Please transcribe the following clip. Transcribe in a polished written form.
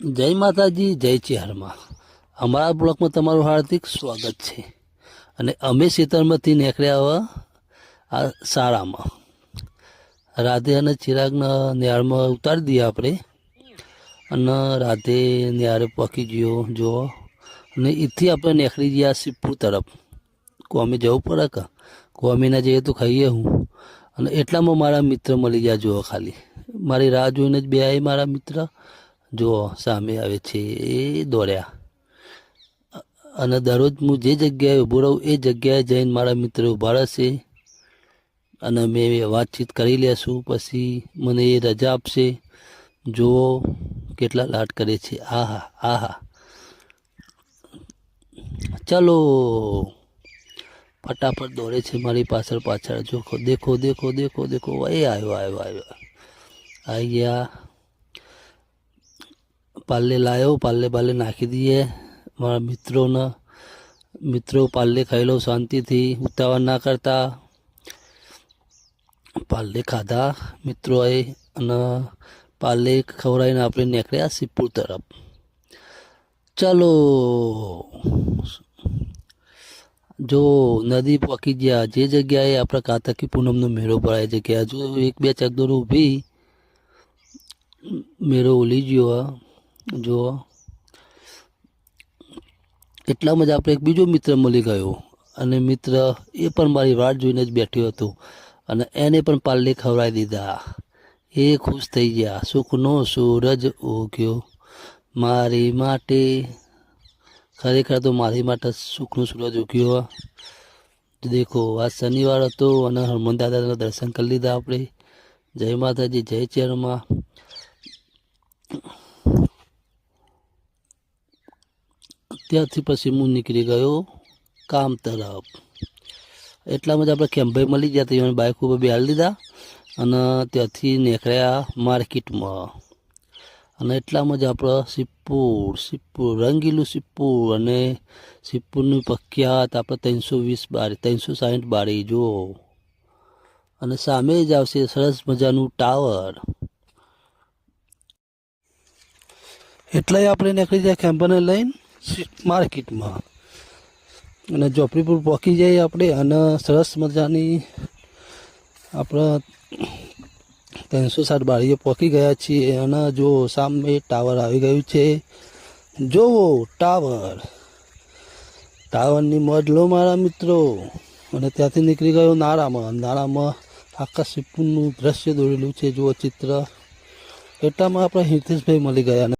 જય માતાજી, જય ચેહરમાં. અમારા બ્લોકમાં તમારું હાર્દિક સ્વાગત છે. અને અમે ખેતરમાંથી નીકળ્યા હવે આ શાળામાં રાધે અને ચિરાગના નિહાળમાં ઉતારી દઈએ આપણે. અને રાધે નિહાળે પકી ગયો જો. અને એથી આપણે નીકળી ગયા સિપ્પુ તરફ. કોમી જવું પડે કે કોમી ના જઈએ તો ખાઈએ હું. અને એટલામાં મારા મિત્ર મળી ગયા જુઓ. ખાલી મારી રાહ જોઈને જ બે આવી મારા મિત્ર. જો સામે આવે છે એ દોડ્યા. અને દરરોજ હું જે જગ્યાએ ઊભો રહું એ જગ્યાએ જઈને મારા મિત્ર ઊભા રહેશે અને અમે વાતચીત કરી લેશું. પછી મને એ રજા આપશે. જુઓ કેટલા લાડ કરે છે. આહા આહા. ચલો ફટાફટ દોડે છે મારી પાછળ પાછળ. જો દેખો દેખો દેખો દેખો. એ આવ્યો આવ્યો આવ્યો આવી ગયા. પાલ્લે લાવ્યો. પાલ્લે નાખી દઈએ મારા મિત્રો પાલ્લે ખાઈ લો શાંતિથી, ઉતાવળ ના કરતા. પાલ્લે ખાધા મિત્રોએ અને પાલ્લે ખવડાવીને આપણે નીકળ્યા સિપ્પુ તરફ. ચાલો જો નદી પહોંચી ગયા જે જગ્યાએ આપણે કાતકી પૂનમનો મેળો ભરાય જગ્યા. જો એક બે ચકદોર ઊભી મેળો ઓલી ગયો. જો એટલામાં જ આપણે એક બીજો મિત્ર મળી ગયો. અને મિત્ર એ પણ મારી વાટ જોઈને જ બેઠ્યો હતો. અને એને પણ પાલ્લે ખવડાવી દીધા. એ ખુશ થઈ ગયા. સુખનો સૂરજ ઉગ્યો મારી માટે. ખરેખર તો મારી માટે સુખનો સૂરજ ઉગ્યો. દેખો આજ શનિવાર હતો અને હનુમાન દાદાના દર્શન કરી લીધા આપણે. જય માતાજી, જય ચેરમાં. ત્યાંથી પછી હું નીકળી ગયો કામ તરફ. એટલામાં જ આપણે કેમ્પભાઈ મળી ગયા. તો બાઇક ઉપર બેહાડી લીધા અને ત્યાંથી નીકળ્યા માર્કેટમાં. અને એટલામાં જ આપણે સિપ્પુર રંગીલું સિપ્પુર. અને સિપ્પુરની પ્રખ્યાત આપણે 320 બારી 360 બારી જો. અને સામે જ આવશે સરસ મજાનું ટાવર. એટલે આપણે નીકળી જાય કેમ્પને લઈને માર્કેટમાં. અને જોપડીપુર પહોંચી જઈએ આપણે. અને સરસ મજાની આપણે 360 બારીએ પહોંચી ગયા છીએ. અને જો સામે ટાવર આવી ગયું છે. જોવો ટાવરની મોજ લો મારા મિત્રો. અને ત્યાંથી નીકળી ગયો નાળામાં આખા સિપ્પુનું દ્રશ્ય દોરેલું છે. જુઓ ચિત્ર. એટલામાં આપણે હિતેશભાઈ મળી ગયા.